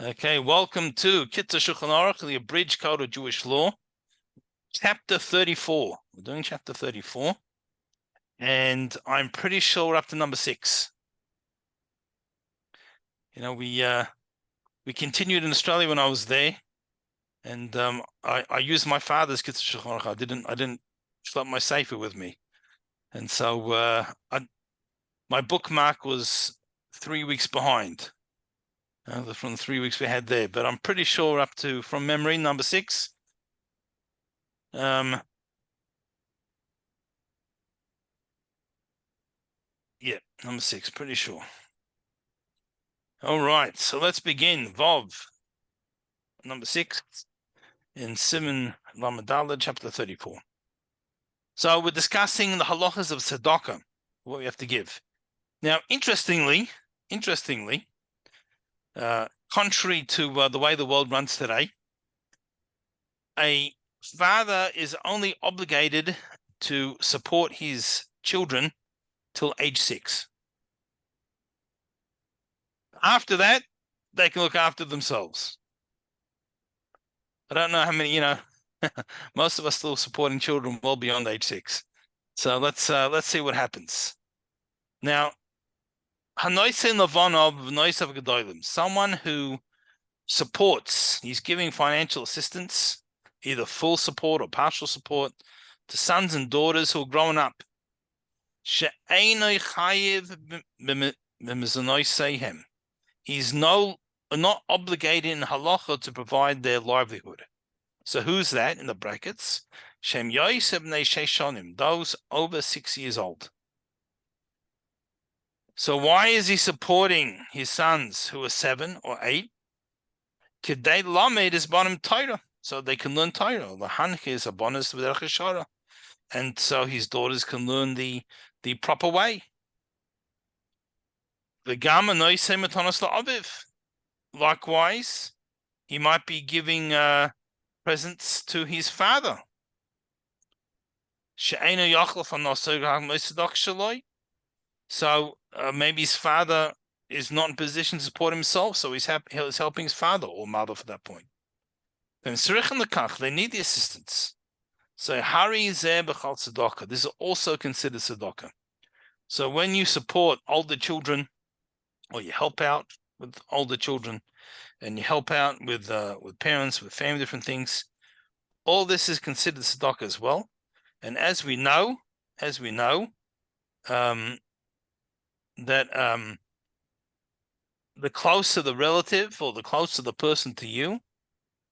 Okay, welcome to Kitzur Shulchan Aruch, the abridged code of Jewish law, chapter 34. We're doing chapter 34, and I'm pretty sure we're up to number 6. You know, we continued in Australia when I was there, and I used my father's Kitzur Shulchan Aruch. I didn't schlep my sefer with me, and so my bookmark was 3 weeks behind. From the 3 weeks we had there, but I'm pretty sure we're up to, from memory, number 6. Yeah, number 6, pretty sure. All right, so let's begin. Vov, number 6, in Siman Lamed Daled, chapter 34. So we're discussing the halachas of tzedakah, what we have to give. Now, interestingly, contrary to the way the world runs today, a father is only obligated to support his children till age 6. After that, they can look after themselves. I don't know how many, most of us still supporting children well beyond age 6. So let's see what happens. Now, someone who supports, he's giving financial assistance, either full support or partial support, to sons and daughters who are growing up. He's not obligated in halacha to provide their livelihood. So who's that in the brackets? Shem Yosef bnei Sheishonim, those over 6 years old. So why is he supporting his sons who are 7 or 8? Kidei lamed is bottom Torah, so they can learn Torah. Lahanch is a bonus with Shara, and so his daughters can learn the proper way. The Gama noisei matanos la'aviv. Likewise, he might be giving presents to his father. So maybe his father is not in position to support himself, so he's helping his father or mother for that point. Then they need the assistance. So hari zeh b'chal tzedakah. This is also considered tzedakah. So when you support older children, or you help out with older children, and you help out with parents, with family, different things, all this is considered tzedakah as well. And as we know, that the closer the relative or the closer the person to you,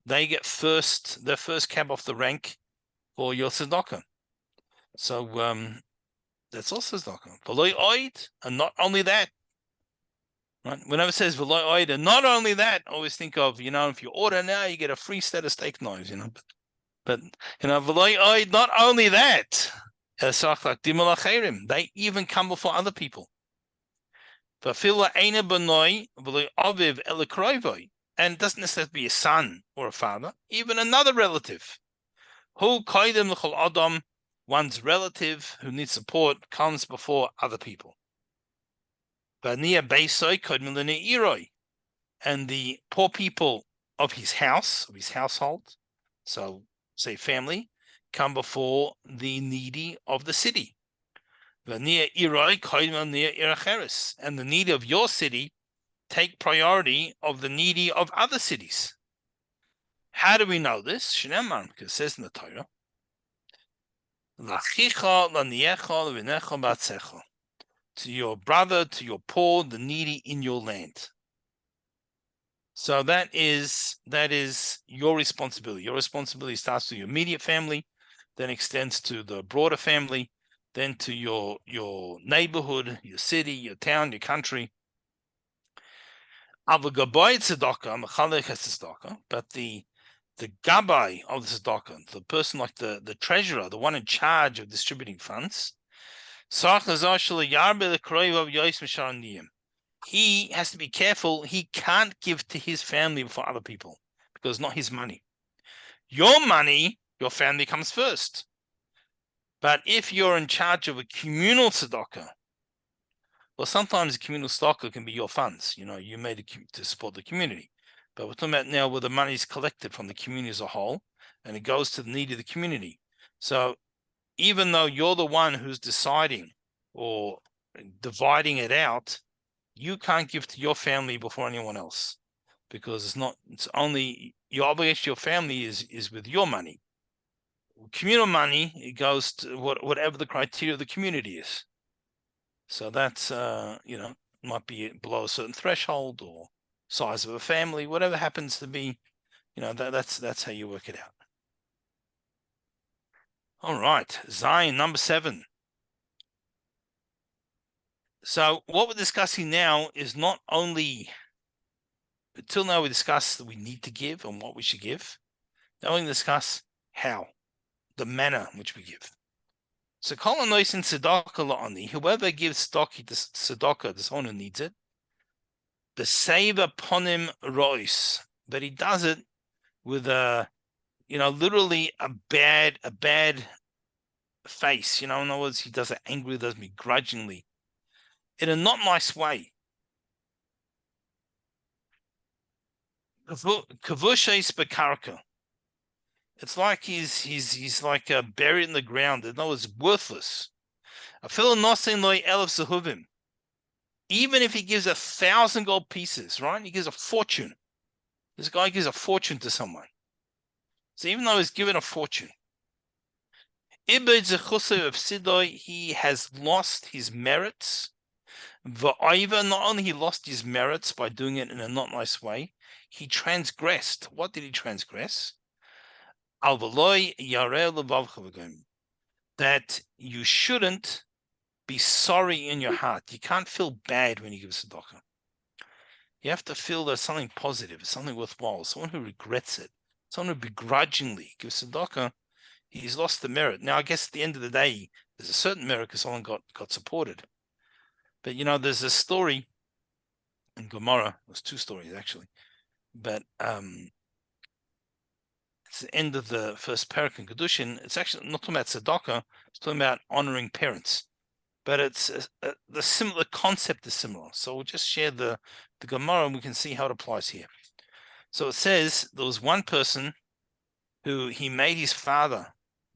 they get their first cab off the rank for your tzedakah. So that's also tzedakah. V'lo oid, and not only that, right? Whenever it says v'lo oid, and not only that, always think of, if you order now, you get a free set of steak knives, But v'lo oid, not only that, they even come before other people. And it doesn't necessarily be a son or a father, even another relative. One's relative who needs support comes before other people. And the poor people of his house, of his household, so say family, come before the needy of the city. And the needy of your city take priority of the needy of other cities. How do we know this? Because it says in the Torah, to your brother, to your poor, the needy in your land. So that is your responsibility. Your responsibility starts with your immediate family, then extends to the broader family, then to your neighborhood, your city, your town, your country. But the gabbai of the tzedakah, the person like the treasurer, the one in charge of distributing funds, he has to be careful. He can't give to his family before other people because it's not his money. Your money, your family comes first. But if you're in charge of a communal tzedakah, well, sometimes a communal tzedakah can be your funds. You made it to support the community. But we're talking about now where the money is collected from the community as a whole, and it goes to the needy of the community. So even though you're the one who's deciding or dividing it out, you can't give to your family before anyone else, because it's only your obligation to your family is with your money. Communal money, it goes to whatever the criteria of the community is. So that's might be below a certain threshold or size of a family, whatever happens to be, that's how you work it out. All right, Zion number 7. So what we're discussing now is not only, until now we discussed that we need to give and what we should give. Now we're going to discuss how, the manner in which we give. So kol anois in tzedakah la'ani, whoever gives tzedakah to someone who needs it, the save upon him rois, but he does it with literally a bad face. In other words, he does it angrily, does it begrudgingly, in a not nice way. Kavushais bekarka. It's like he's like buried in the ground. In other words, worthless. Even if he gives 1,000 gold pieces, right? He gives a fortune. This guy gives a fortune to someone. So even though he's given a fortune, he has lost his merits. Not only he lost his merits by doing it in a not nice way, he transgressed. What did he transgress? That you shouldn't be sorry in your heart. You can't feel bad when you give tzedakah. You have to feel there's something positive, something worthwhile. Someone who regrets it, someone who begrudgingly gives tzedakah, he's lost the merit. Now, I guess at the end of the day, there's a certain merit because someone got supported. But there's a story in Gemara. There's 2 stories actually, but it's the end of the first parak in Kedushin. It's actually not talking about tzedakah. It's talking about honoring parents. But it's the concept is similar. So we'll just share the Gemara and we can see how it applies here. So it says there was one person who he made his father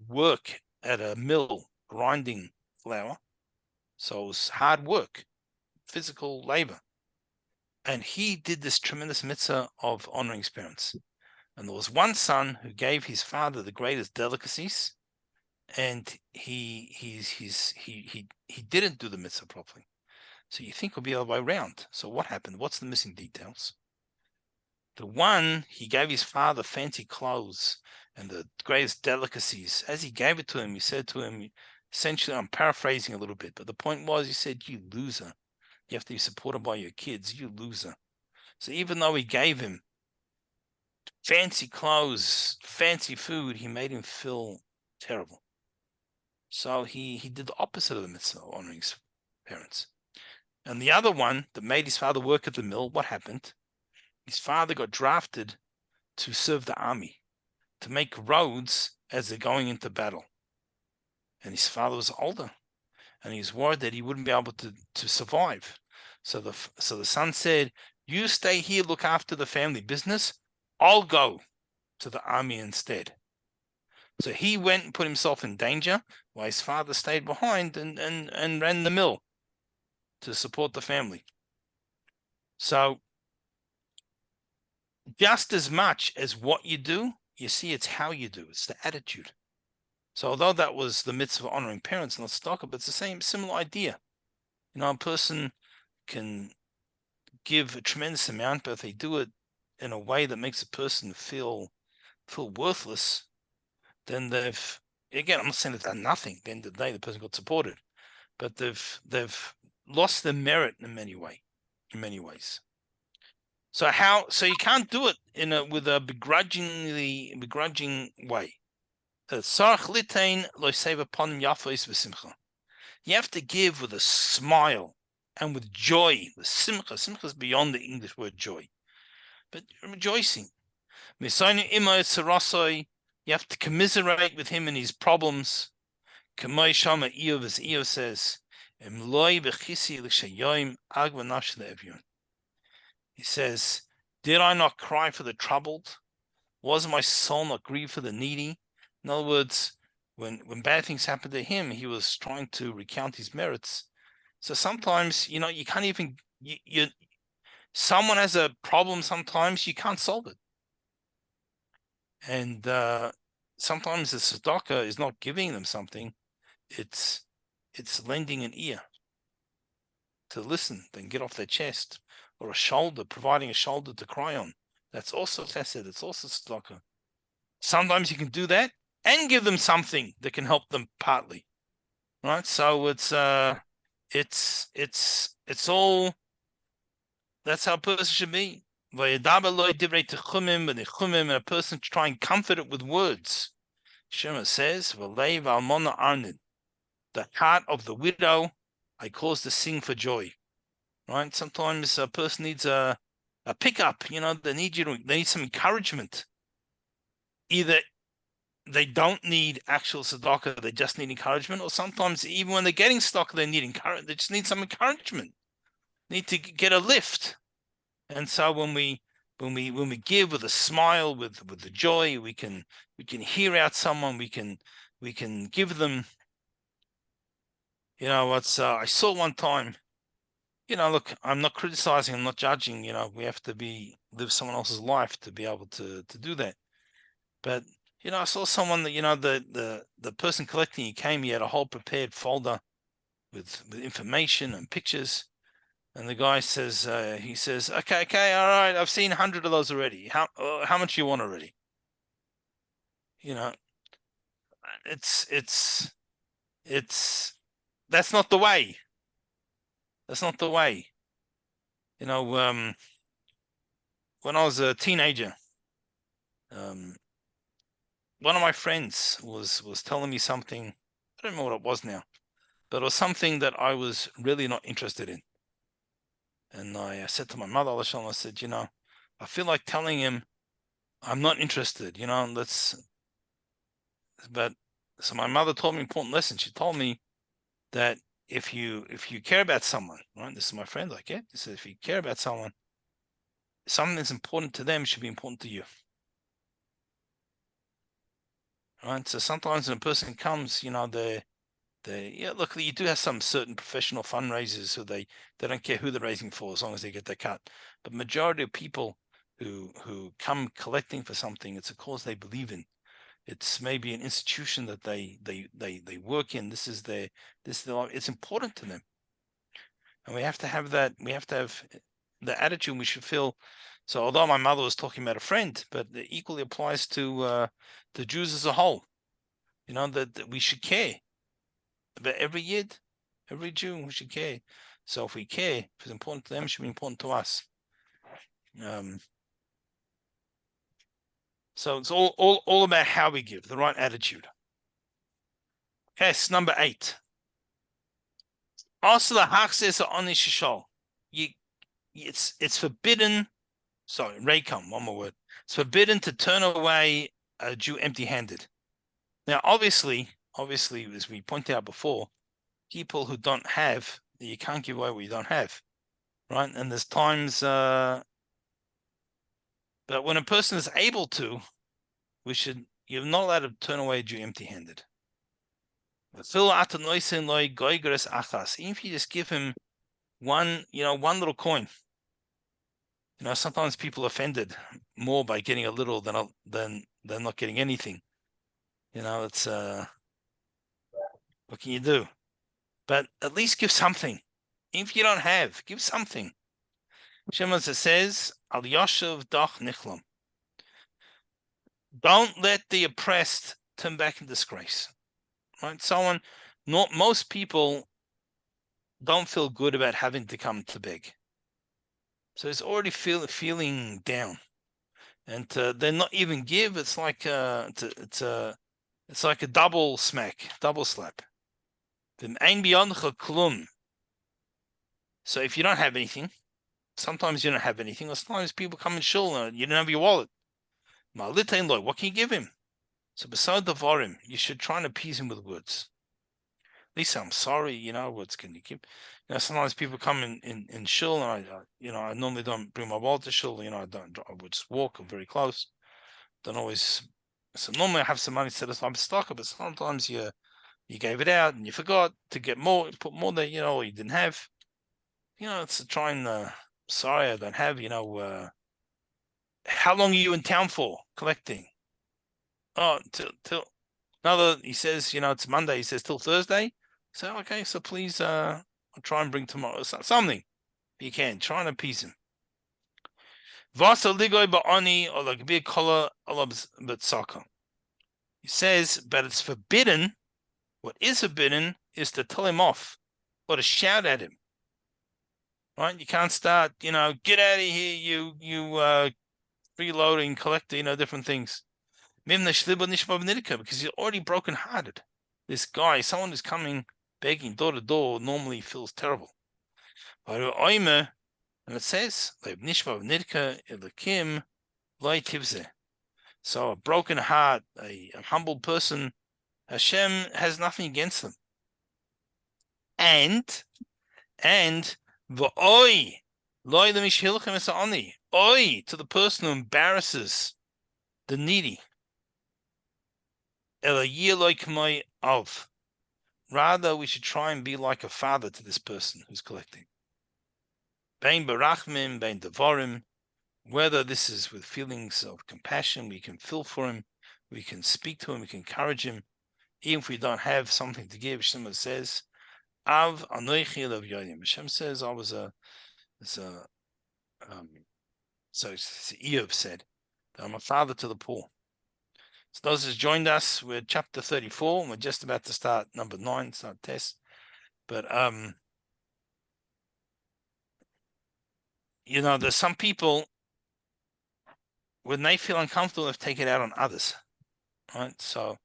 work at a mill grinding flour. So it was hard work, physical labor. And he did this tremendous mitzvah of honoring his parents. And there was one son who gave his father the greatest delicacies, and he didn't do the mitzvah properly. So you think it'll be the other way around. So what happened? What's the missing details? The one, he gave his father fancy clothes and the greatest delicacies. As he gave it to him, he said to him, essentially, I'm paraphrasing a little bit, but the point was, he said, you loser. You have to be supported by your kids, you loser. So even though he gave him fancy clothes, fancy food, he made him feel terrible. So he did the opposite of the mitzvah, honoring his parents. And the other one that made his father work at the mill, what happened? His father got drafted to serve the army, to make roads as they're going into battle. And his father was older, and he was worried that he wouldn't be able to survive. So the son said, you stay here, look after the family business. I'll go to the army instead. So he went and put himself in danger while his father stayed behind and ran the mill to support the family. So just as much as what you do, you see it's how you do. It's the attitude. So although that was the mitzvah of honoring parents, not tzedakah, but it's the similar idea. A person can give a tremendous amount, but if they do it in a way that makes a person feel worthless, then they've, again, I'm not saying they've done nothing. At the end of the day, the person got supported, but they've lost their merit in many ways. So you can't do it with a begrudging way. You have to give with a smile and with joy. The simcha is beyond the English word joy, but rejoicing. You have to commiserate with him in his problems. As Eov says, he says, Did I not cry for the troubled? Was my soul not grieved for the needy? In other words, when bad things happened to him, he was trying to recount his merits. So sometimes, you can't even, someone has a problem, sometimes you can't solve it. And sometimes the tzedakah is not giving them something, it's lending an ear to listen, then get off their chest, or a shoulder, providing a shoulder to cry on. That's also chesed, it's also tzedakah. Sometimes you can do that and give them something that can help them partly, right? So it's all, that's how a person should be. And a person try and comfort it with words. Shema says, the heart of the widow I cause to sing for joy. Right? Sometimes a person needs a pickup, they need some encouragement. Either they don't need actual tzedakah, they just need encouragement, or sometimes even when they're getting tzedakah, they just need some encouragement. Need to get a lift. And so when we give with a smile, with the joy, we can hear out someone, we can give them, what's I saw one time, look, I'm not criticizing, I'm not judging, we have to live someone else's life to be able to do that. But I saw someone that the person collecting, he had a whole prepared folder with information and pictures. And the guy says, okay, all right, I've seen 100 of those already. How much you want already? It's that's not the way. That's not the way. When I was a teenager, one of my friends was telling me something. I don't know what it was now, but it was something that I was really not interested in. And I said to my mother, I said, I feel like telling him I'm not interested, so my mother told me an important lesson. She told me that if you care about someone, right? This is my friend, she said, if you care about someone, something that's important to them should be important to you. Right? So sometimes when a person comes, look, you do have some certain professional fundraisers who they don't care who they're raising for as long as they get their cut. But majority of people who come collecting for something, it's a cause they believe in. It's maybe an institution that they work in. This is it's important to them. And we have to have that. We have to have the attitude. We should feel. So although my mother was talking about a friend, but it equally applies to the Jews as a whole. That we should care. But every Yid, every Jew, we should care. So if we care, if it's important to them, it should be important to us. So it's all about how we give, the right attitude. Okay, it's number 8. Also, the hachzes on shishol. It's forbidden. Sorry, reikam. One more word. It's forbidden to turn away a Jew empty-handed. Now, obviously, as we pointed out before, people who don't have, you can't give away what you don't have, right? And there's times, but when a person is able to, you're not allowed to turn away a Jew empty-handed. Even if you just give him one little coin. Sometimes people are offended more by getting a little than not getting anything. It's what can you do? But at least give something. If you don't have, give something. Shema says, Al Yoshev Doch Nichlam. Don't let the oppressed turn back in disgrace. Right? Most people don't feel good about having to come to beg. So it's already feeling down. And they're not even give. It's like it's like a double slap. So if you don't have anything, sometimes you don't have anything, or sometimes people come in shul and you don't have your wallet. What can you give him? So beside the varim, you should try and appease him with words. At least I'm sorry, you know, what's can you keep? You know, sometimes people come in shul, and I normally don't bring my wallet to shul. You know, I would just walk very close. Don't always. So normally I have some money set aside for stock, but sometimes you gave it out and you forgot to get more, put more there, you know, or you didn't have. You know, it's trying. Sorry, I don't have. You know, how long are you in town for collecting? Oh, till another. He says, you know, it's Monday. He says till Thursday. So okay, so please, I'll try and bring tomorrow something. If you can try and appease him. Vasa ligoy ba'ani or like be a color but soccer. He says, but it's forbidden. What is forbidden is to tell him off or to shout at him. Right? You can't start, you know, get out of here, you freeloading, collector, you know, different things. Because you're already broken-hearted. This guy, someone who's coming begging door to door, normally feels terrible. And it says, so a broken heart, a humble person, Hashem has nothing against them. And v'oi loy lemishilchem esa'oni, oi to the person who embarrasses the needy. Rather, we should try and be like a father to this person who's collecting. Bein barachmim, bein devorim. Whether this is with feelings of compassion, we can feel for him, we can speak to him, we can encourage him, even if we don't have something to give. Hashem says, "Av anoichi lev yodim." Hashem says, "I was a." So Eob said, "I'm a father to the poor." So those who joined us, we're chapter 34, and we're just about to start number 9, start test. But you know, there's some people when they feel uncomfortable, they take it out on others, right? So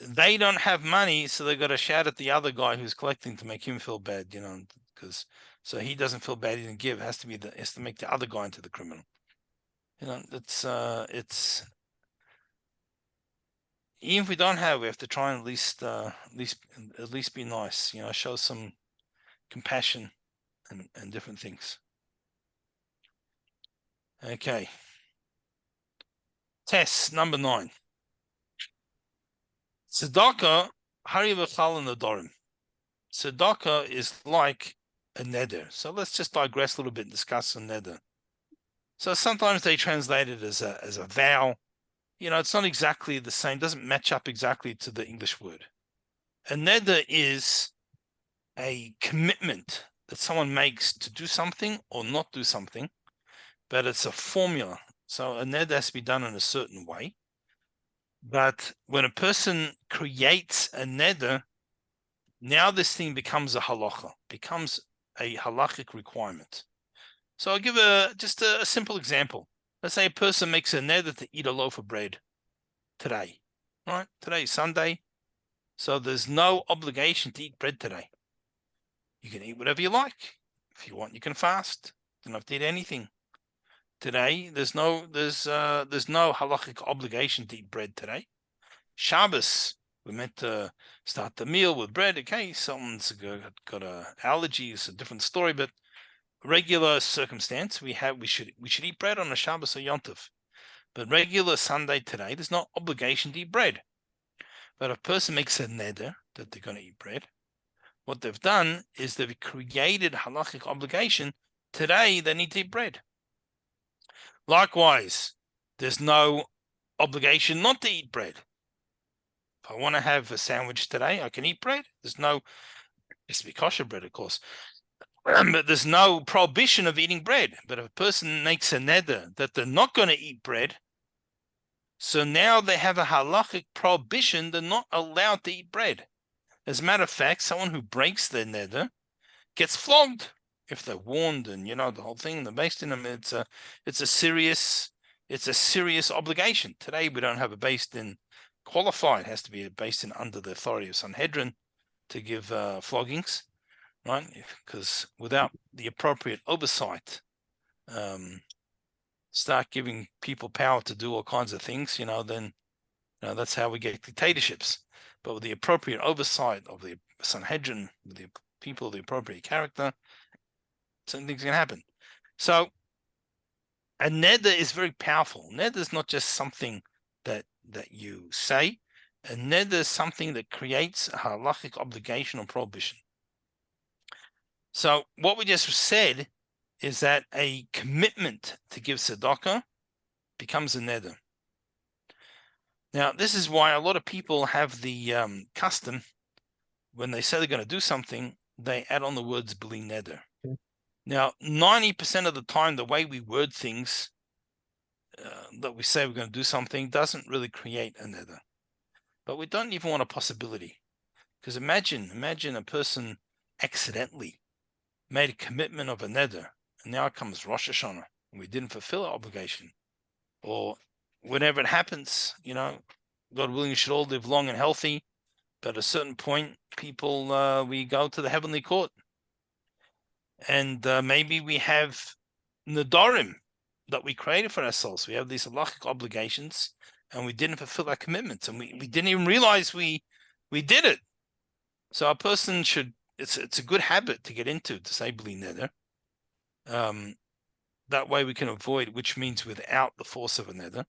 they don't have money, so they got to shout at the other guy who's collecting to make him feel bad, you know, because so he doesn't feel bad, he didn't give. It has to make the other guy into the criminal. You know, it's even if we don't have, we have to try and at least be nice, you know, show some compassion and different things. Okay. Test number 9. Tzedakah hari v'chal nedarim. Tzedakah is like a neder. So let's just digress a little bit and discuss a neder. So sometimes they translate it as a vow. You know, it's not exactly the same, doesn't match up exactly to the English word. A neder is a commitment that someone makes to do something or not do something, but it's a formula. So a neder has to be done in a certain way. But when a person creates a neder, now this thing becomes a halacha, becomes a halachic requirement. So I'll give just a simple example. Let's say a person makes a neder to eat a loaf of bread today, right? Today is Sunday, so there's no obligation to eat bread today. You can eat whatever you like. If you want, you can fast. You don't have to eat anything. Today, there's no halachic obligation to eat bread today. Shabbos, we're meant to start the meal with bread. Okay, someone's got an allergy, it's a different story, but regular circumstance, we should eat bread on a Shabbos or Yom Tov. But regular Sunday today, there's no obligation to eat bread. But if a person makes a neder that they're going to eat bread, what they've done is they've created halachic obligation. Today, they need to eat bread. Likewise, there's no obligation not to eat bread. If I want to have a sandwich today, I can eat bread. There's no, it's to be kosher bread, of course. But there's no prohibition of eating bread. But if a person makes a neder that they're not going to eat bread, so now they have a halachic prohibition, they're not allowed to eat bread. As a matter of fact, someone who breaks their neder gets flogged if they're warned, and you know the whole thing. They're based in them. It's a serious obligation. Today we don't have a based in qualified. It has to be based in under the authority of Sanhedrin to give floggings, right? Because without the appropriate oversight, start giving people power to do all kinds of things, you know, then that's how we get dictatorships. but with the appropriate oversight of the Sanhedrin, with the people of the appropriate character, certain things can happen. So a neder is very powerful. Neder is not just something that you say. A neder is something that creates a halachic obligation or prohibition. So what we just said is that a commitment to give tzedakah becomes a neder. Now, this is why a lot of people have the custom, when they say they're going to do something, they add on the words bli neder. Now, 90% of the time, the way we word things, that we say we're going to do something, doesn't really create a neder. But we don't even want a possibility. Because imagine a person accidentally made a commitment of a neder, and now comes Rosh Hashanah, and we didn't fulfill our obligation. Or whenever it happens, God willing, you should all live long and healthy. But at a certain point, people, we go to the heavenly court. And maybe we have nedarim that we created for ourselves. We have these halachic obligations, and we didn't fulfill our commitments, and we didn't even realize we did it. So a person should, it's a good habit to get into, to say bli neder. That way we can avoid, which means without the force of a neder.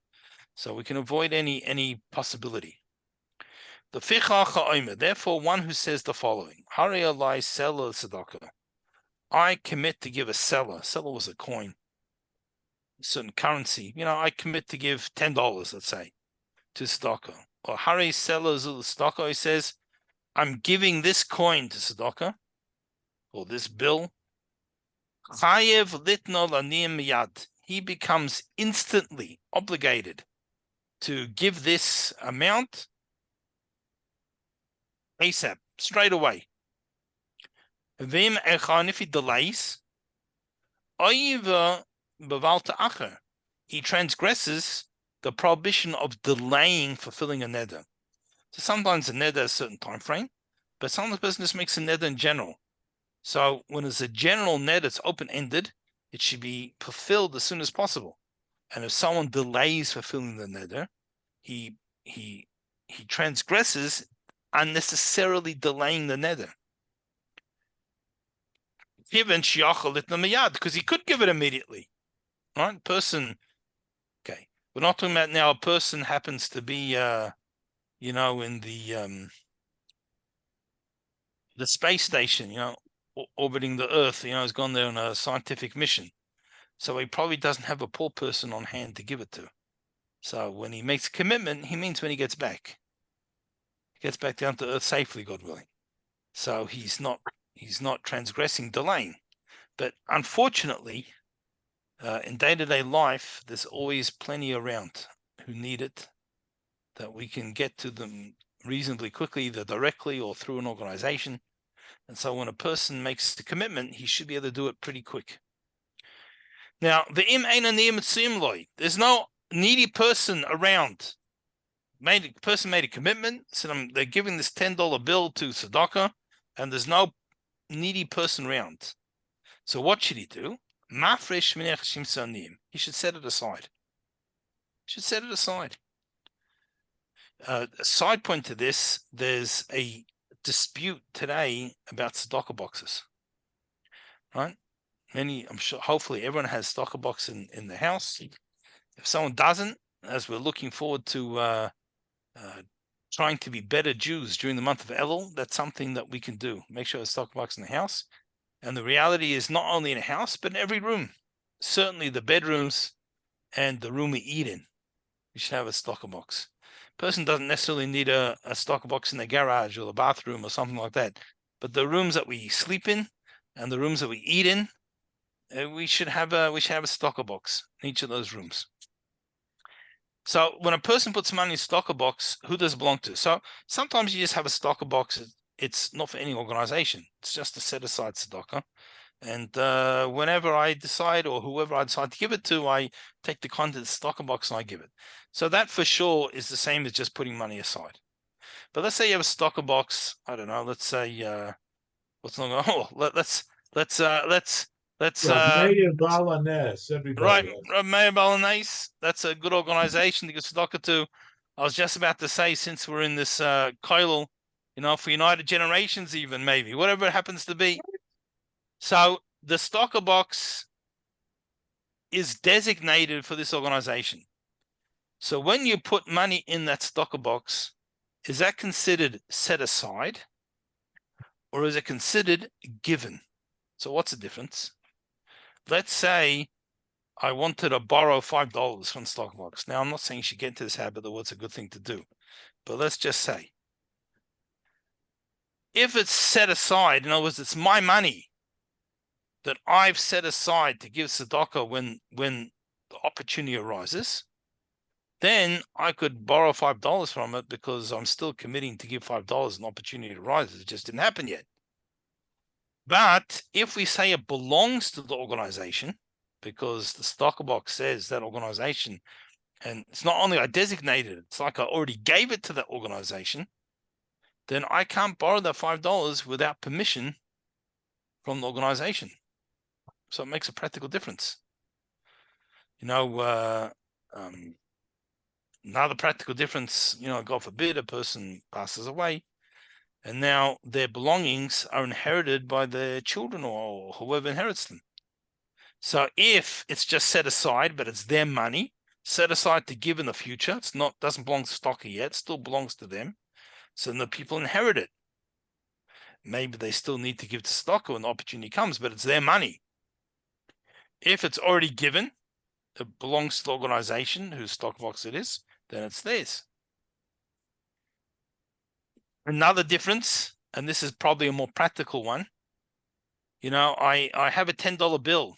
So we can avoid any possibility. The fichach ha'omer, therefore one who says the following: Hari alai selah tzedakah. I commit to give a selah. Selah was a coin, a certain currency. I commit to give $10, let's say, to tzedakah. Or Hari selah zul tzedakah, he says, I'm giving this coin to tzedakah, or this bill. Chayev litno laniyim miyad. He becomes instantly obligated to give this amount ASAP, straight away. Vim echan, if he delays, he transgresses the prohibition of delaying fulfilling a neder. So sometimes a neder has a certain time frame, but sometimes the person just makes a neder in general. So when it's a general neder, it's open-ended, it should be fulfilled as soon as possible. And if someone delays fulfilling the neder, he transgresses unnecessarily delaying the neder. Because he could give it immediately. Right? Person, okay. We're not talking about now a person happens to be in the space station, orbiting the Earth, has gone there on a scientific mission. So he probably doesn't have a poor person on hand to give it to. So when he makes a commitment, he means when he gets back. He gets back down to Earth safely, God willing. So he's not transgressing, delaying. But unfortunately, in day-to-day life, there's always plenty around who need it, that we can get to them reasonably quickly, either directly or through an organization. And so when a person makes the commitment, he should be able to do it pretty quick. Now, there's no needy person around. Person made a commitment, so they're giving this $10 bill to tzedakah, and there's no needy person around. So what should he do? He should set it aside. A side point to this, there's a dispute today about tzedakah boxes. Right? I'm sure, hopefully everyone has tzedakah box in the house. If someone doesn't, as we're looking forward to trying to be better Jews during the month of Elul, that's something that we can do. Make sure there's tzedakah box in the house. And the reality is not only in a house, but in every room. Certainly the bedrooms and the room we eat in. You should have a tzedakah box. Person doesn't necessarily need a tzedakah box in the garage or the bathroom or something like that. But the rooms that we sleep in and the rooms that we eat in, we should have a tzedakah box in each of those rooms. So when a person puts money in a tzedakah box, who does it belong to? So sometimes you just have a tzedakah box. It's not for any organization. It's just a set aside tzedakah. And whenever I decide, or whoever I decide to give it to, I take the contents of the tzedakah box and I give it. So that for sure is the same as just putting money aside. But let's say you have a tzedakah box. I don't know. Let's say let's Meir Balanes, everybody. Right, Meir Balanes. That's a good organization to give tzedakah to. I was just about to say, since we're in this koilel, for United Generations, even maybe whatever it happens to be. So the stocker box is designated for this organization. So when you put money in that stocker box, is that considered set aside, or is it considered given? So what's the difference? Let's say I wanted to borrow $5 from the stock box. Now, I'm not saying you should get into this habit or what's a good thing to do, but let's just say, if it's set aside, in other words, it's my money that I've set aside to give tzedakah when the opportunity arises, then I could borrow $5 from it because I'm still committing to give $5 an opportunity arises. It just didn't happen yet. But if we say it belongs to the organization, because the stocker box says that organization, and it's not only I designated it, it's like I already gave it to that organization, then I can't borrow that $5 without permission from the organization. So it makes a practical difference. Another practical difference, God forbid a person passes away, and now their belongings are inherited by their children or whoever inherits them. So if it's just set aside, but it's their money, set aside to give in the future, doesn't belong to stocker yet, still belongs to them. So then the people inherit it. Maybe they still need to give to stocker when the opportunity comes, but it's their money. If it's already given, it belongs to the organization whose stock box it is, then it's theirs. Another difference, and this is probably a more practical one, I have a $10 bill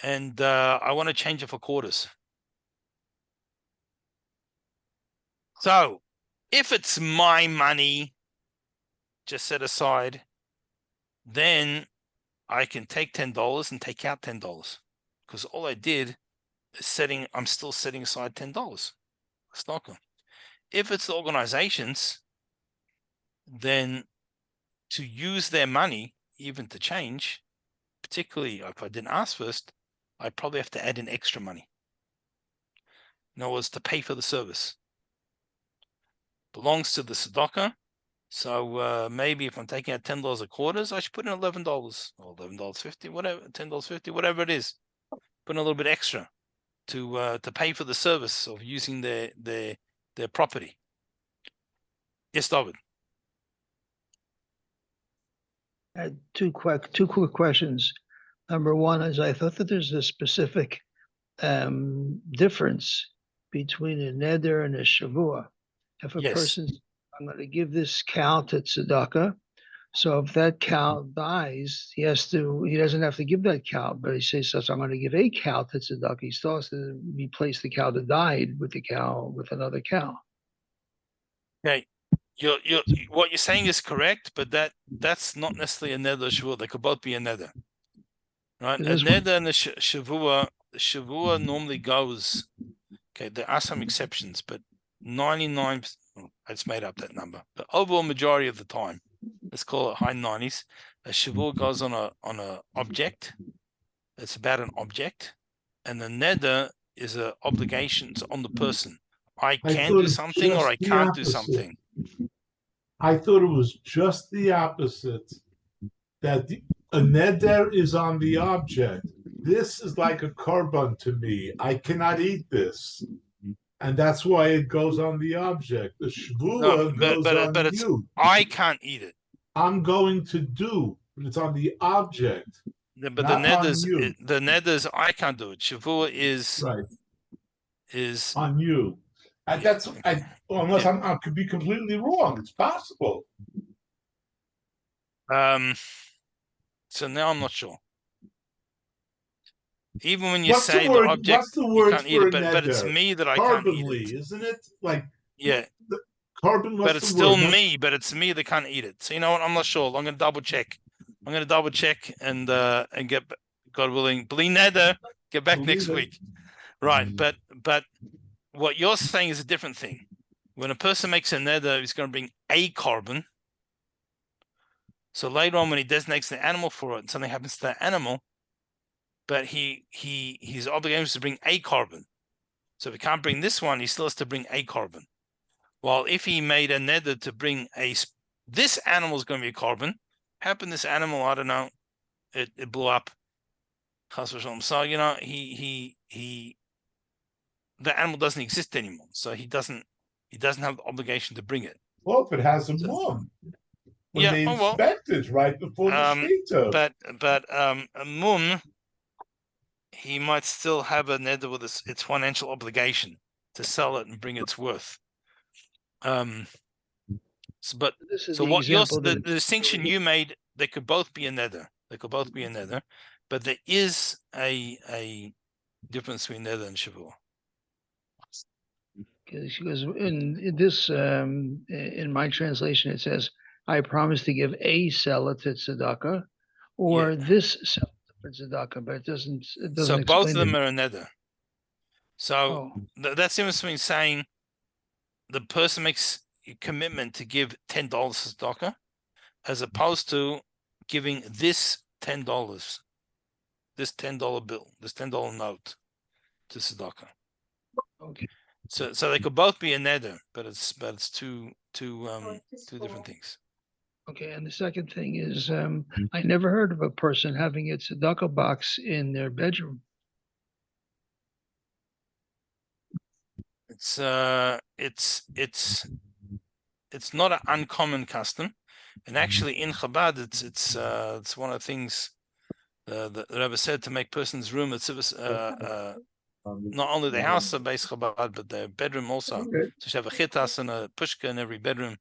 and I want to change it for quarters. So if it's my money just set aside, then I can take $10 and take out $10 because all I did is I'm still setting aside $10. It's not good. If it's the organizations, then to use their money, even to change, particularly if I didn't ask first, I probably have to add in extra money. In other words, to pay for the service. Belongs to the tzedakah. So maybe if I'm taking out $10 a quarters, I should put in $11 or $11.50, whatever, $10.50, whatever it is. Put in a little bit extra to pay for the service of using their property. Yes, David. I had two quick questions. Number one is I thought that there's a specific difference between a neder and a shavua. If a person's, I'm going to give this cow to tzedakah, so if that cow dies, he doesn't have to give that cow, but he says, so I'm going to give a cow to tzedakah. He still has to replace the cow that died with another cow. Okay. What you're saying is correct, but that's not necessarily a neder or shavua. They could both be a neder, right? A neder and a shavua. The shavua normally goes. Okay, there are some exceptions, but 99. It's made up that number. The overall majority of the time, let's call it high 90s. A shavua goes on a object. It's about an object, and the neder is a obligations on the person. I can do something or I can't do something. I thought it was just the opposite. That a neder is on the object. This is like a korban to me. I cannot eat this, and that's why it goes on the object. The shvua goes on you. I can't eat it. I'm going to do, but it's on the object. But the neders, I can't do it. Shavua is on you. And that's unless I could be completely wrong. It's possible. So now I'm not sure. Even when you say the object, what's the word you can't eat it, but it's me that I can't eat it, isn't it? Like carbon. But it's still me. But it's me that can't eat it. So you know what? I'm not sure. I'm gonna double check. And get, God willing, bli neder, get back next week. Right. But what you're saying is a different thing. When a person makes a neder, he's going to bring a carbon. So later on, when he designates the animal for it, and something happens to that animal, but his obligation is to bring a carbon. So if he can't bring this one, he still has to bring a korban. While if he made a neder to bring this animal is going to be a korban, happened this animal, I don't know, it blew up. So the animal doesn't exist anymore, so he doesn't have the obligation to bring it. Well, if it has a mum, when they inspect it right before the shechita. But a mum, he might still have a neder with its financial obligation to sell it and bring its worth. The distinction you made, they could both be a neder. But there is a difference between neder and shavua. Because in this, in my translation, it says, "I promise to give a seller to tzedakah," or this seller for tzedakah, but it doesn't. So both of them are a neder. So that's the difference between saying the person makes a commitment to give $10 to tzedakah, as opposed to giving this $10, this $10 bill, this $10 note to tzedakah. Okay. So they could both be a neder, but it's two different things. Okay, and the second thing is, I never heard of a person having a tzedakah box in their bedroom. It's not an uncommon custom, and actually in Chabad, it's one of the things the Rebbe said to make person's room not only the house of Beis Chabad, but their bedroom also. Okay. So you have a chitas and a pushka in every bedroom.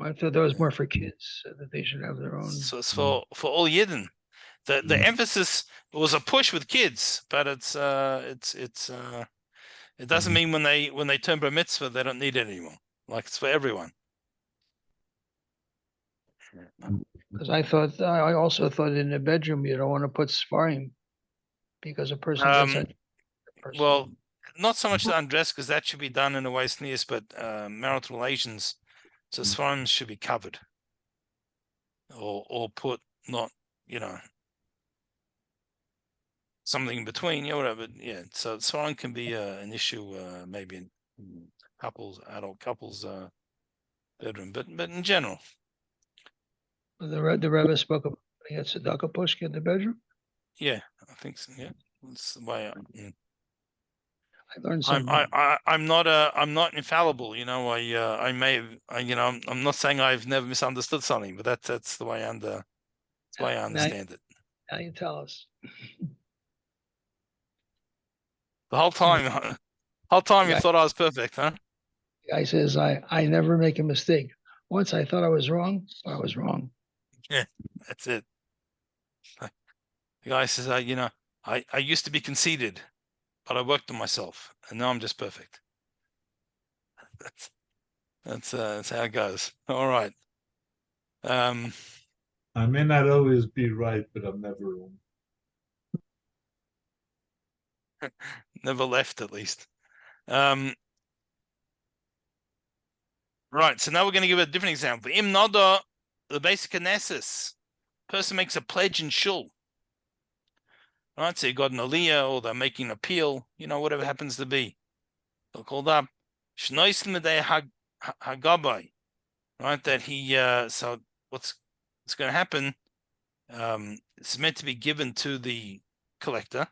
I thought that was more for kids, so that they should have their own. So it's for all Yidden. The emphasis was a push with kids, but it doesn't mean when they turn bar mitzvah they don't need it anymore. Like it's for everyone. Because I also thought in the bedroom you don't want to put sfarim because a person inside. Well, not so much the undress, because that should be done in a way sneeze, but marital relations, so sfarim should be covered or put not something in between, whatever. Yeah, so sfarim can be an issue maybe in adult couples bedroom, but in general. The Rebbe spoke about putting a tzedakah pushka in the bedroom. Yeah, I think so. Yeah, that's the way. I learned something. I'm not infallible. I may have. I'm not saying I've never misunderstood something, but that's the way I understand it. Now you tell us. The whole time you thought I was perfect, huh? The guy says, I never make a mistake. Once I thought I was wrong, I was wrong. Yeah, that's it. The guy says, I used to be conceited, but I worked on myself, and now I'm just perfect. That's how it goes. All right. I may not always be right, but I'm never wrong. Never left, at least. Right. So now we're going to give a different example. Im nada, the basic anesis. Person makes a pledge in shul. Right. So you got an aliyah, or they're making an appeal. Whatever it happens to be. They're called up. Shnois l'medei hagabai. Right. That he. So what's going to happen? It's meant to be given to the collector.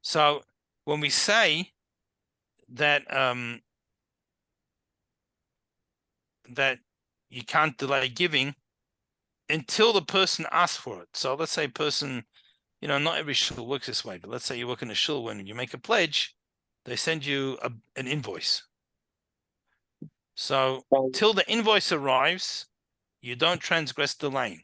So when we say that that you can't delay giving until the person asks for it. So let's say a person, not every shul works this way, but let's say you work in a shul, when you make a pledge, they send you an invoice. So till the invoice arrives, you don't transgress the lane.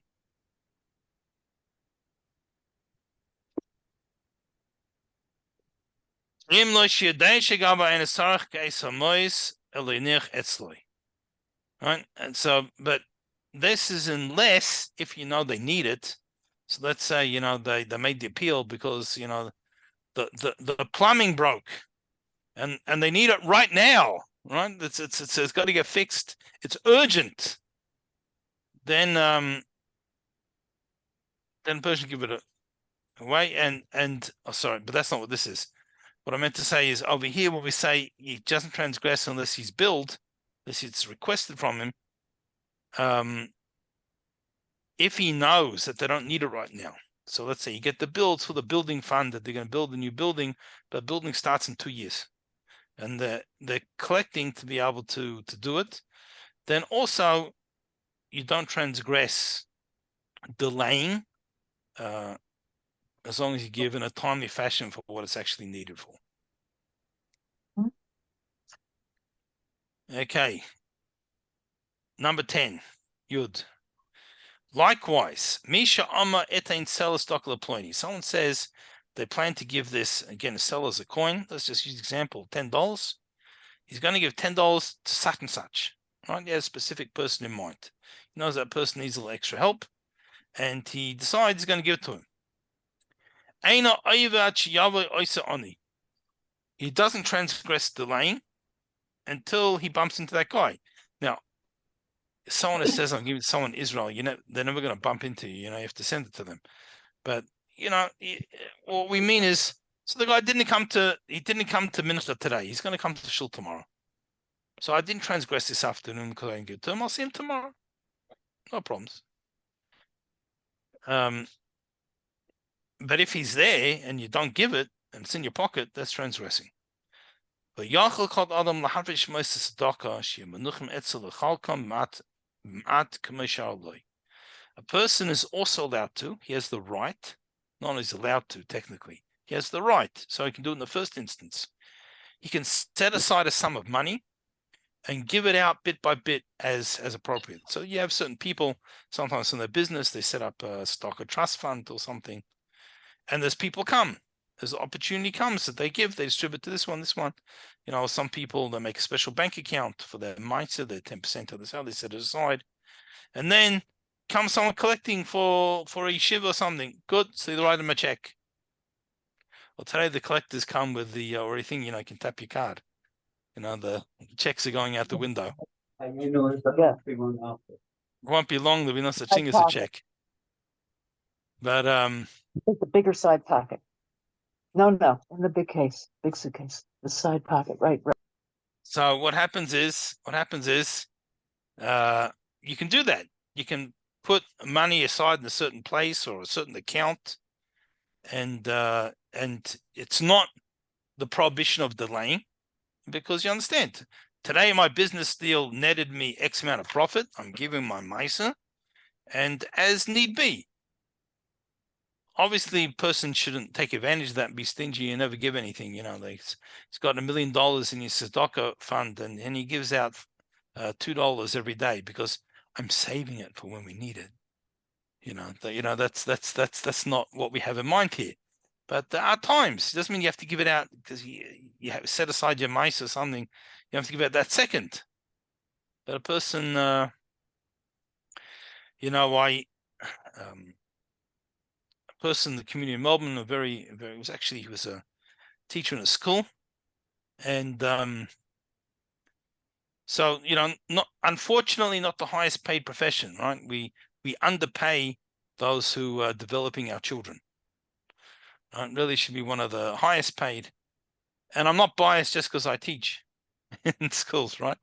Right? And so, but this is unless if they need it. So let's say they made the appeal because the plumbing broke, and they need it right now. Right? It's got to get fixed. It's urgent. Then the person give it Right? And oh, sorry, but that's not what this is. What I meant to say is over here when we say he doesn't transgress unless he's billed, unless it's requested from him. If he knows that they don't need it right now. So let's say you get the bills for the building fund that they're going to build a new building, but building starts in 2 years, and they're collecting to be able to do it. Then also you don't transgress delaying, as long as you give in a timely fashion for what it's actually needed for. Okay. Number 10, Yud. Likewise, Misha Amma etain sellers ploni. Someone says they plan to give this, again, a seller's a coin. Let's just use example, $10. He's going to give $10 to such and such. Right? He has a specific person in mind. He knows that person needs a little extra help, and he decides he's going to give it to him. He doesn't transgress delaying until he bumps into that guy. Now, if someone that says I'm giving someone Israel, they're never going to bump into you. You have to send it to them. But what we mean is, so the guy didn't come to Mincha today. He's going to come to Shul tomorrow. So I didn't transgress this afternoon because I didn't give it to him. I'll see him tomorrow. No problems. But if he's there and you don't give it and it's in your pocket, that's transgressing. But a person is also allowed to, he has the right, not only is allowed to technically, he has the right, so he can do it in the first instance. He can set aside a sum of money and give it out bit by bit as appropriate. So you have certain people, sometimes in their business, they set up a stock or trust fund or something, and as people come, as opportunity comes that they give, they distribute to this one. Some people, they make a special bank account for their mitzvah, their 10% of the salary, they set it aside, and then comes someone collecting for a yeshiva or something. Good, so they write them a check. Well, today the collectors come with the already thing, you can tap your card. The checks are going out the window. It won't be long, there'll be no such thing as a check. But it's the bigger side pocket. No, in the big suitcase, the side pocket, right. So what happens is, you can do that. You can put money aside in a certain place or a certain account, and it's not the prohibition of delaying, because you understand, today my business deal netted me X amount of profit. I'm giving my Misa, and as need be. Obviously, a person shouldn't take advantage of that and be stingy and never give anything. He's got $1 million in his tzedakah fund, and he gives out $2 every day because I'm saving it for when we need it. That's not what we have in mind here. But there are times. It doesn't mean you have to give it out because you have set aside your mice or something. You have to give it that second. But a person, a person in the community in Melbourne, he was a teacher in a school, and so unfortunately not the highest paid profession, right? We underpay those who are developing our children. It really should be one of the highest paid. And I'm not biased just because I teach in schools, right?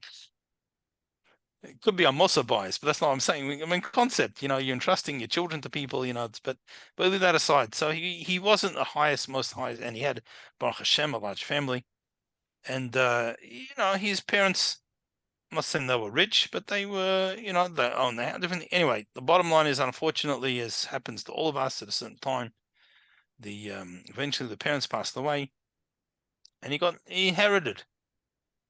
It could be I'm also biased, but that's not what I'm saying. I mean, concept, you're entrusting your children to people, but leave that aside. So he wasn't the most highest, and he had, Baruch Hashem, a large family. And, his parents, I'm not saying they were rich, but they were, they owned the house. Anyway, the bottom line is, unfortunately, as happens to all of us at a certain time, eventually the parents passed away, and he inherited.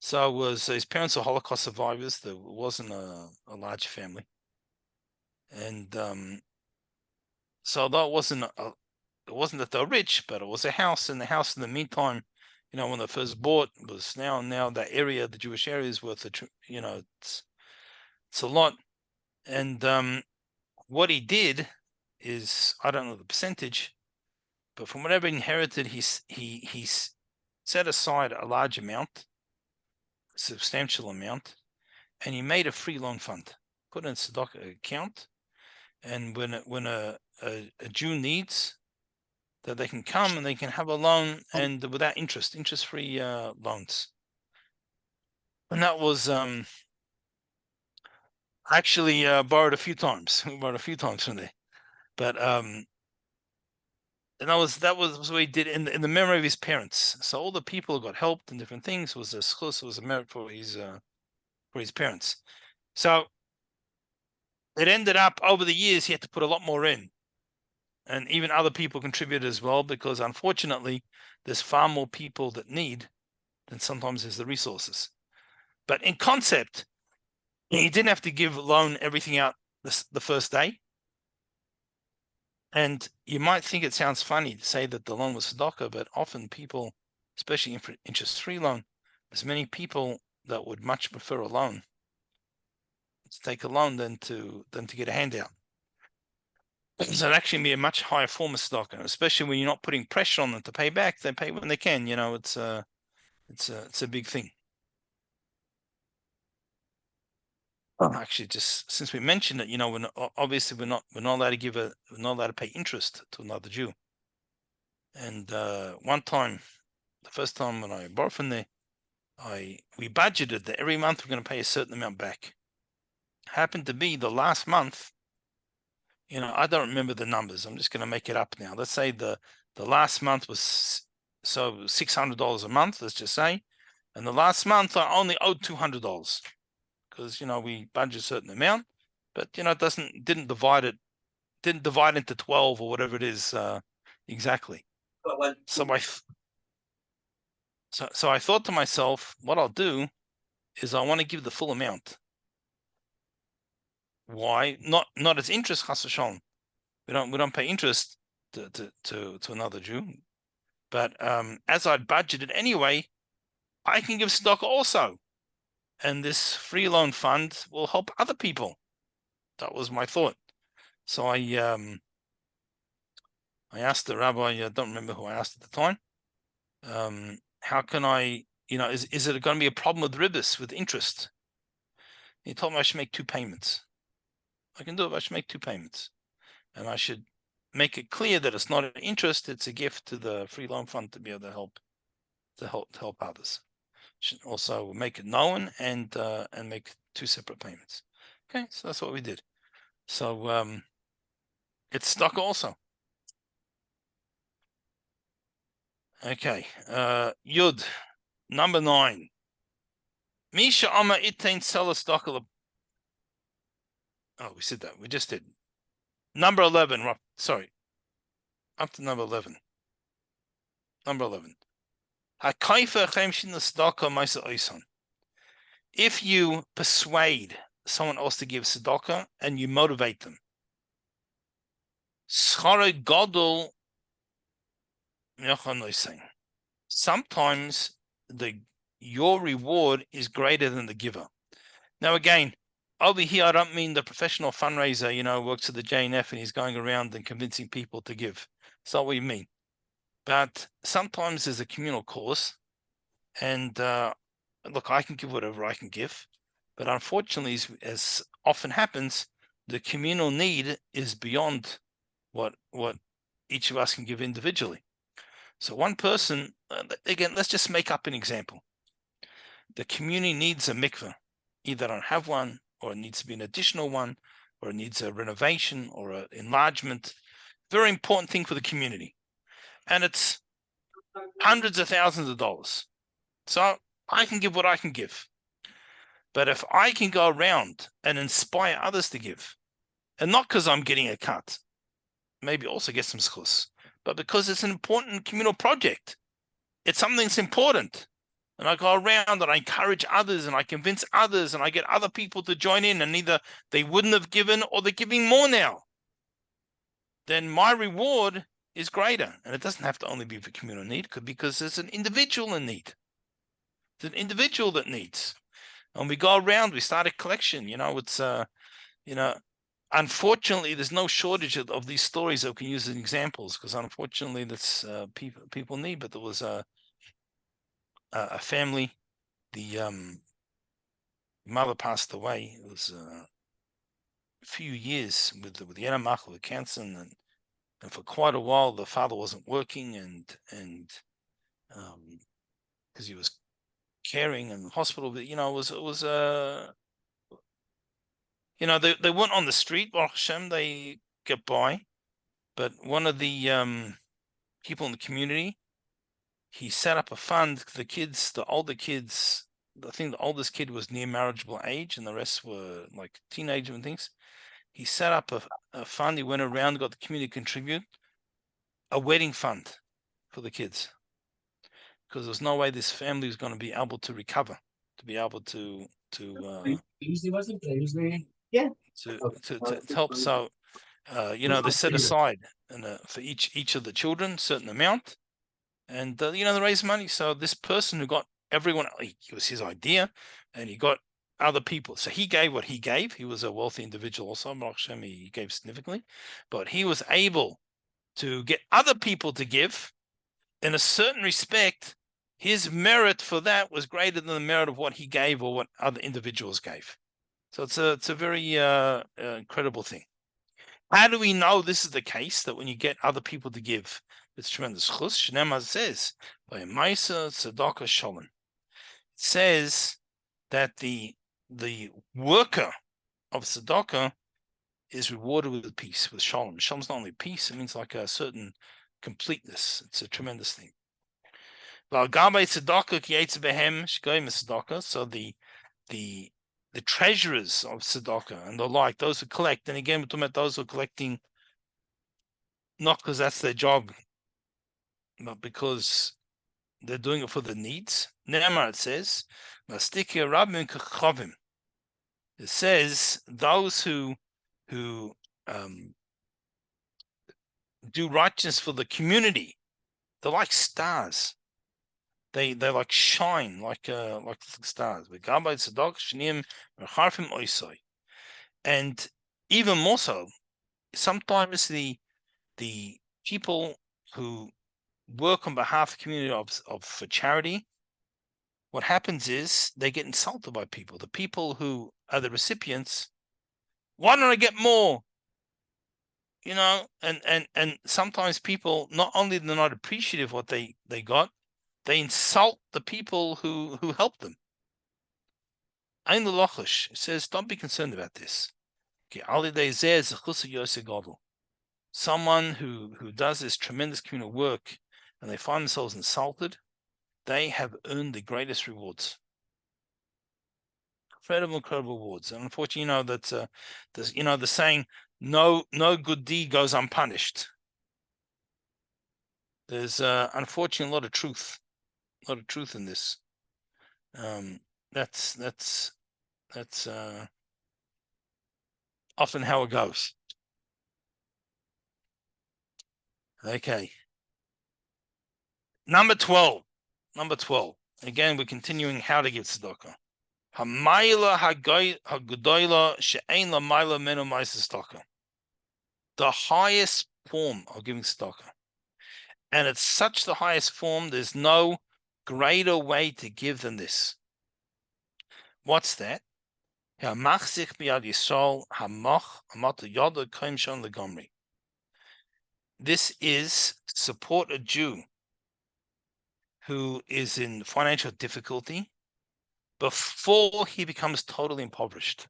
So his parents are Holocaust survivors. There wasn't a large family, and so that it wasn't that they were rich, but it was a house. And the house, in the meantime, when they first bought, was now that area, the Jewish area, is worth it's a lot. And what he did is, I don't know the percentage, but from whatever he inherited, he set aside a large amount, a substantial amount, and he made a free loan fund, put in a tzedakah account, and when a Jew needs, that they can come and they can have a loan and without interest-free loans. And that was actually borrowed a few times. We borrowed a few times from there, but and that was what he did in the memory of his parents. So all the people who got helped in different things was a schus, was a merit for his parents. So it ended up over the years he had to put a lot more in, and even other people contributed as well, because unfortunately there's far more people that need than sometimes there's the resources. But in concept, he didn't have to give loan everything out the first day. And you might think it sounds funny to say that the loan was tzedakah, but often people, especially interest-free loan, there's many people that would much prefer a loan, to take a loan than to get a handout. So it actually be a much higher form of tzedakah, especially when you're not putting pressure on them to pay back. They pay when they can. It's a big thing. Actually, just since we mentioned it, obviously we're not allowed to pay interest to another Jew. And one time, the first time when I borrowed from there, we budgeted that every month we're going to pay a certain amount back. Happened to be the last month. I don't remember the numbers. I'm just going to make it up now. Let's say the last month was $600 a month. Let's just say, and the last month I only owed $200. Because we budget a certain amount, but it didn't divide into 12 or whatever it is exactly. So I thought to myself, what I'll do is I want to give the full amount. Why not as interest, chas v'shalom? We don't pay interest to another Jew, but as I'd budgeted anyway, I can give stock also. And this free loan fund will help other people. That was my thought. So I asked the rabbi, I don't remember who I asked at the time, how can I, is it going to be a problem with ribbis, with interest? He told me I should make 2 payments. I can do it, I should make 2 payments. And I should make it clear that it's not an interest, it's a gift to the free loan fund to be able to help others. Should also make it known and make 2 separate payments. Okay, so that's what we did. So it's stuck also. Okay, Yud, number 9. Misha Ama Itain Selastakala. Oh, we said that. We just did. Number 11. Sorry. Up to number 11. Number 11. If you persuade someone else to give tzedakah and you motivate them, sometimes your reward is greater than the giver. Now again, over here I don't mean the professional fundraiser, works at the JNF and he's going around and convincing people to give. That's not what you mean. But sometimes there's a communal cause, and look, I can give whatever I can give, but unfortunately, as often happens, the communal need is beyond what each of us can give individually. So one person, again, let's just make up an example. The community needs a mikveh. Either don't have one, or it needs to be an additional one, or it needs a renovation or an enlargement. Very important thing for the community. And it's hundreds of thousands of dollars. So I can give what I can give. But if I can go around and inspire others to give, and not because I'm getting a cut, maybe also get some schus, but because it's an important communal project. It's something that's important. And I go around and I encourage others and I convince others and I get other people to join in, and either they wouldn't have given or they're giving more now. Then my reward is greater. And it doesn't have to only be for communal need, because there's an individual in need. There's an individual that needs. And we go around, we start a collection, it's, unfortunately, there's no shortage of these stories that we can use as examples, because unfortunately that's people need. But there was a family, the mother passed away. It was a few years with the Yenamach, with cancer, and And for quite a while, the father wasn't working, and because he was caring in the hospital, but it was they weren't on the street, Baruch Hashem, they get by. But one of the people in the community, he set up a fund. The older kids, I think the oldest kid was near marriageable age, and the rest were like teenagers and things. He set up a fund. He went around, got the community to contribute a wedding fund for the kids, because there's no way this family was going to be able to recover, to be able to help. So they set aside for each of the children a certain amount, and they raise money. So this person who got everyone, it was his idea, and he got other people. So he gave what he gave. He was a wealthy individual also. Baruch Hashem, he gave significantly, but he was able to get other people to give. In a certain respect, his merit for that was greater than the merit of what he gave or what other individuals gave. So it's a very incredible thing. How do we know this is the case, that when you get other people to give, it's tremendous chus? Shneimar says, by Maisa Tzedakah Shalom. It says that the worker of tzedakah is rewarded with peace, with shalom. Shalom's not only peace, it means like a certain completeness. It's a tremendous thing. So the treasurers of tzedakah and the like, those who collect, and again we're talking about those who are collecting not because that's their job, but because they're doing it for the needs. Ne'emar, it says, it says those who do righteousness for the community, they're like stars. They like shine like stars. And even more so, sometimes the people who work on behalf of the community for charity, what happens is they get insulted by people. The people who are the recipients, why don't I get more? And sometimes people, not only they're not appreciative of what they got, they insult the people who help them. Ein Lochash says, don't be concerned about this. Someone who does this tremendous communal work and they find themselves insulted, they have earned the greatest rewards. Incredible rewards. And unfortunately, that the saying, no good deed goes unpunished. There's unfortunately a lot of truth in this. That's often how it goes. Okay. Number 12. Again, we're continuing how to give tzedakah. Hamayla hagodola she'ein la mayla menu ma'aser tzedakah. The highest form of giving tzedakah. And it's such the highest form, there's no greater way to give than this. What's that? This is support a Jew who is in financial difficulty before he becomes totally impoverished.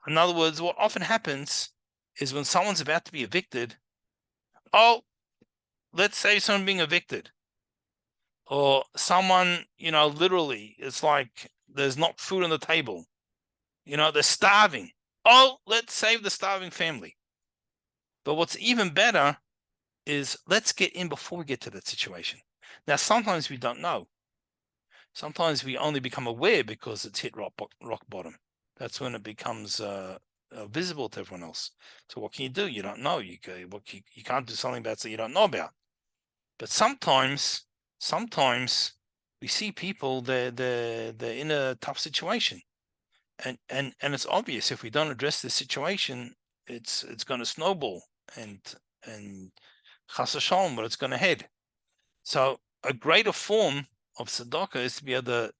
In other words, what often happens is when someone's about to be evicted, let's say someone being evicted, or someone, literally, it's like there's not food on the table. They're starving. Let's save the starving family. But what's even better is let's get in before we get to that situation. Now, sometimes we don't know. Sometimes we only become aware because it's hit rock bottom. That's when it becomes visible to everyone else. So what can you do? You don't know. You can't do something about it you don't know about. But sometimes we see people they're in a tough situation, and it's obvious if we don't address this situation, it's going to snowball and chas v'shalom, but it's going to head. So a greater form of tzedakah is to be able to,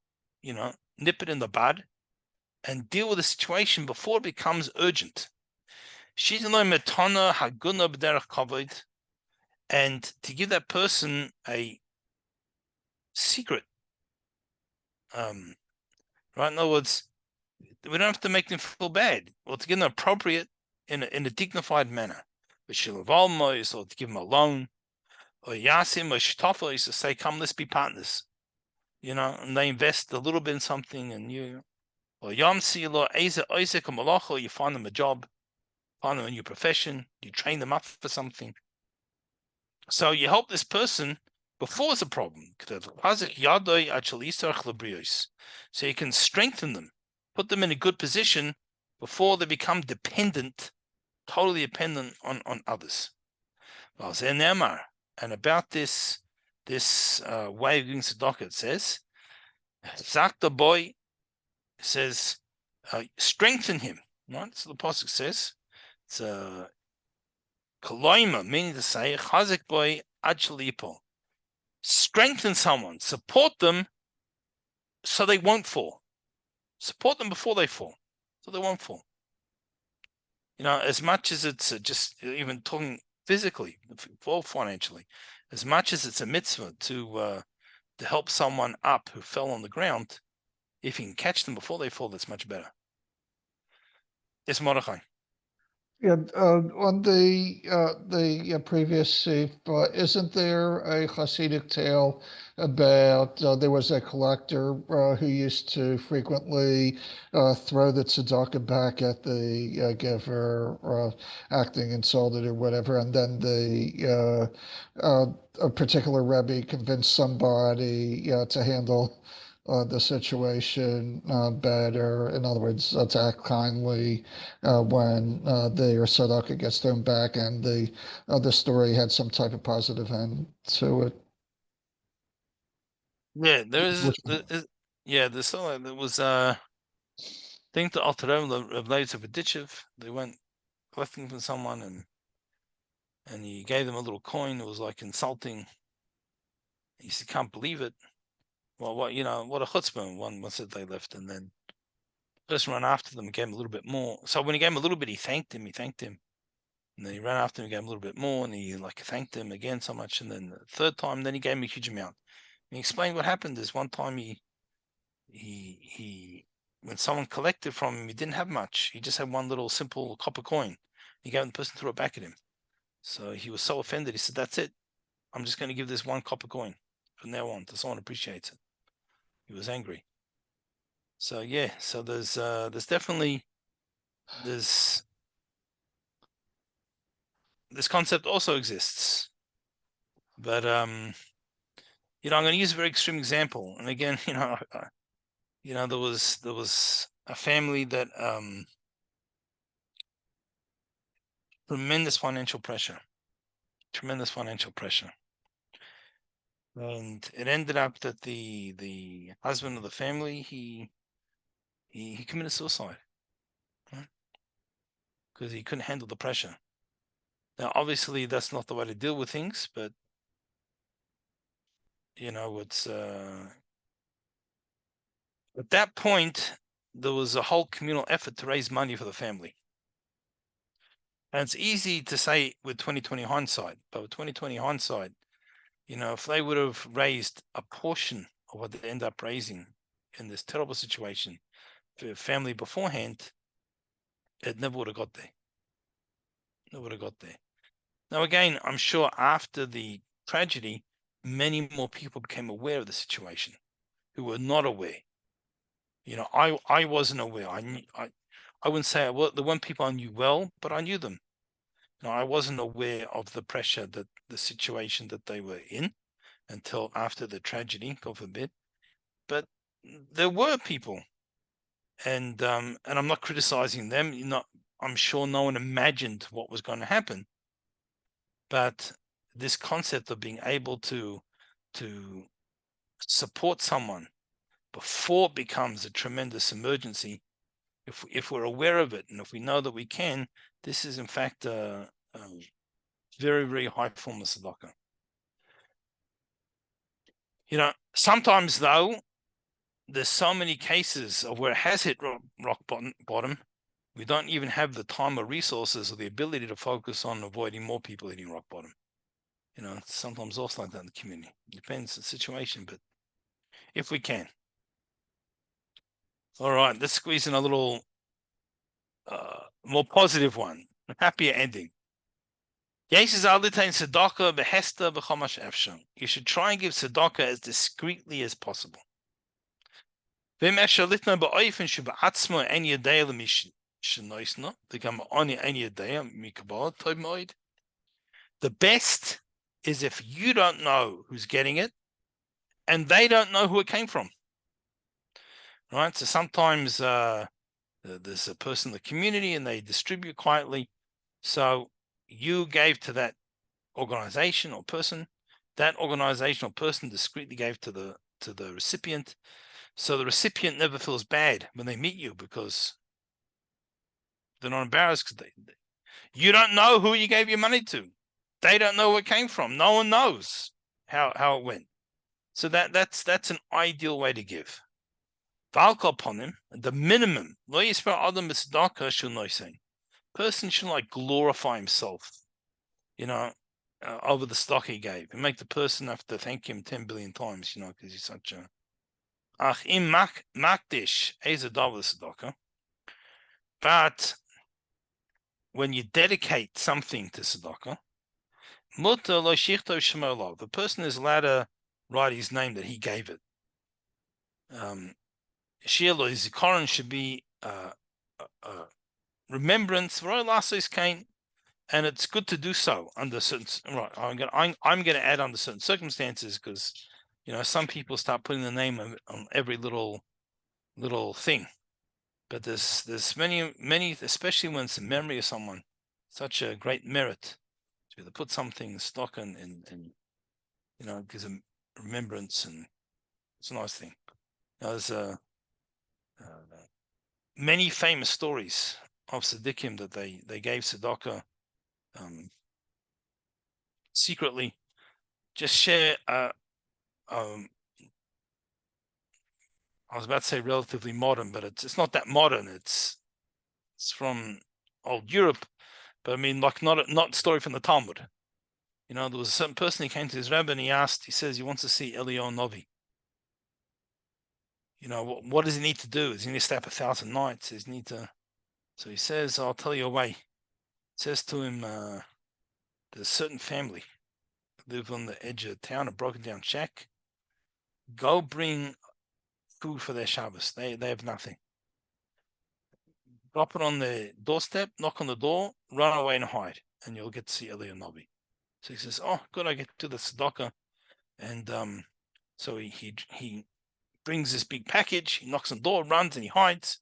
nip it in the bud and deal with the situation before it becomes urgent. and to give that person a secret. Right? In other words, we don't have to make them feel bad, or to give them appropriate in a dignified manner. Or to give them a loan, or yasim or shtofa is to say, "Come, let's be partners." And they invest a little bit in something, and or yamsi lo eza oisek malacha, you find them a job, find them a new profession, you train them up for something. So you help this person before it's a problem. So you can strengthen them, put them in a good position before they become totally dependent on others. And about this way of giving tzedakah, it says, Zakta boy says, strengthen him. Right? So the pasuk says, it's a koloima, meaning to say, chazik boy achalipo. Strengthen someone, support them, so they won't fall. Support them before they fall, so they won't fall. As much as it's just even talking physically, or financially, as much as it's a mitzvah to help someone up who fell on the ground, if you can catch them before they fall, that's much better. Yes, Mordechai. Yeah, on the previous sheet, isn't there a Hasidic tale about there was a collector who used to frequently throw the tzedakah back at the giver, acting insulted or whatever, and then a particular Rebbe convinced somebody to handle the situation better. In other words, to act kindly when their tzedakah gets thrown back, and the story had some type of positive end to it. Yeah, there's there was thing to Alter Rebbe of Ditchev. They went collecting from someone, and he gave them a little coin. It was like insulting. He said, "Can't believe it." Well, what a chutzpah. One said they left, and then the person ran after them and gave him a little bit more. So when he gave him a little bit, he thanked him, and then he ran after him and gave him a little bit more, and he thanked him again so much, and then the third time, then he gave him a huge amount. And he explained what happened is one time he when someone collected from him, he didn't have much. He just had one little simple copper coin. He gave the person, threw it back at him. So he was so offended. He said, "That's it. I'm just going to give this one copper coin from now on to someone who appreciates it." He was angry. So yeah, so there's definitely this concept also exists, but I'm going to use a very extreme example. And again, there was a family that tremendous financial pressure, and it ended up that the husband of the family he committed suicide, right? Because he couldn't handle the pressure. Now, obviously, that's not the way to deal with things, but it's at that point there was a whole communal effort to raise money for the family. And it's easy to say with 2020 hindsight, but with 2020 hindsight, if they would have raised a portion of what they end up raising in this terrible situation for your family beforehand, it never would have got there. Now, again, I'm sure after the tragedy, many more people became aware of the situation who were not aware. I wasn't aware. I wouldn't say there weren't people I knew well, but I knew them. I wasn't aware of the pressure, the situation that they were in until after the tragedy, God forbid. But there were people, and I'm not criticizing them. I'm sure no one imagined what was going to happen. But this concept of being able to support someone before it becomes a tremendous emergency, if we're aware of it and if we know that we can, this is in fact a very, very high form of tzedakah. Sometimes though, there's so many cases of where it has hit rock bottom We don't even have the time or resources or the ability to focus on avoiding more people hitting rock bottom. You know, it's sometimes also like that in the community. It depends on the situation, but if we can. All right, let's squeeze in a little more positive one, a happier ending. You should try and give tzedakah as discreetly as possible. The best is if you don't know who's getting it and they don't know who it came from. Right? So sometimes there's a person in the community and they distribute quietly. So you gave to that organization or person, that organization or person discreetly gave to the recipient. So the recipient never feels bad when they meet you because they're not embarrassed because you don't know who you gave your money to. They don't know where it came from. No one knows how it went. So that's an ideal way to give. Upon him, the minimum, person should like glorify himself, you know, over the stock he gave, and make the person have to thank him 10 billion times, you know, because he's such a makdish tzedakah. But when you dedicate something to tzedakah, the person is allowed to write his name that he gave it. His Zikaron should be remembrance, and it's good to do so under certain. Right, I'm going to add under certain circumstances because, you know, some people start putting the name on every little thing, but there's many, especially when it's a memory of someone, such a great merit to be able to put something stock in, you know, gives a remembrance, and it's a nice thing. Now, there's many famous stories of tzaddikim that they gave tzedakah secretly. Just share. I was about to say relatively modern, but it's not that modern. It's from old Europe, but I mean, like not a story from the Talmud. You know, there was a certain person, he came to his rabbi and he says he wants to see Eliyahu Novi. You know, what does he need to do? Does he need to stay up 1,000 nights? Does he need to? So he says, I'll tell you a way. It says to him, there's a certain family live on the edge of town, a broken down shack. Go bring food for their Shabbos. They have nothing. Drop it on their doorstep, knock on the door, run away and hide, and you'll get to see Eliyahu Novi. So he says, oh, good, I get to the tzedakah. And so he brings this big package, he knocks on the door, runs, and he hides.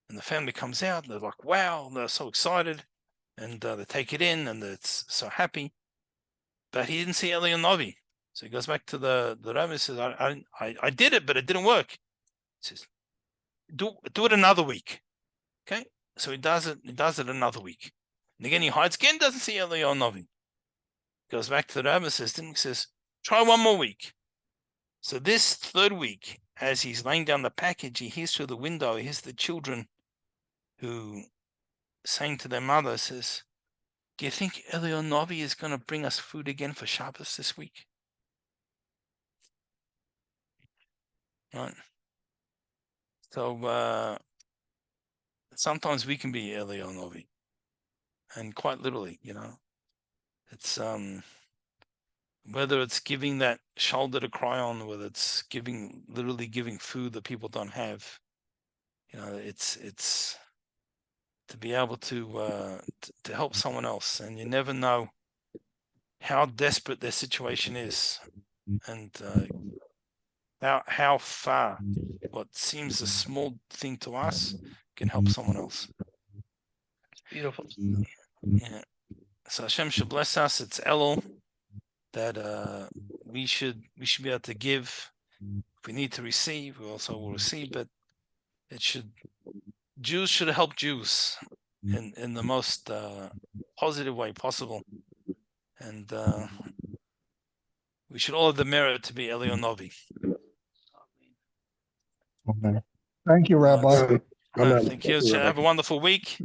And the family comes out, and they're like, wow, they're so excited. And they take it in, and they're so happy. But he didn't see Eliyahu Novi. So he goes back to the rabbi and says, I did it, but it didn't work. He says, do it another week. Okay? So he does it another week. And again, he hides again, doesn't see Eliyahu Novi. Goes back to the rabbi and says, try one more week. So this third week, as he's laying down the package, he hears through the window, he hears the children who saying to their mother, says, do you think Eliyahu Novi is going to bring us food again for Shabbos this week? Right. So sometimes we can be Eliyahu Novi, and quite literally, you know, it's whether it's giving that shoulder to cry on, whether it's literally giving food that people don't have, you know, it's to be able to help someone else, and you never know how desperate their situation is, and how far what seems a small thing to us can help someone else. Beautiful. Yeah. So Hashem should bless us. It's Elul that we should be able to give. If we need to receive, we also will receive. But Jews should help Jews in the most positive way possible, and we should all have the merit to be Eliyahu Novi. Okay. Thank you, Rabbi. Thank you. Have a wonderful week.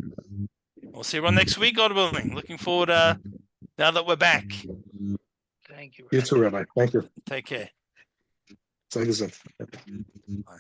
We'll see everyone next week, God willing. Looking forward now that we're back. Thank you. You too, Rabbi. Thank you. Take care. Thank you, sir. Bye.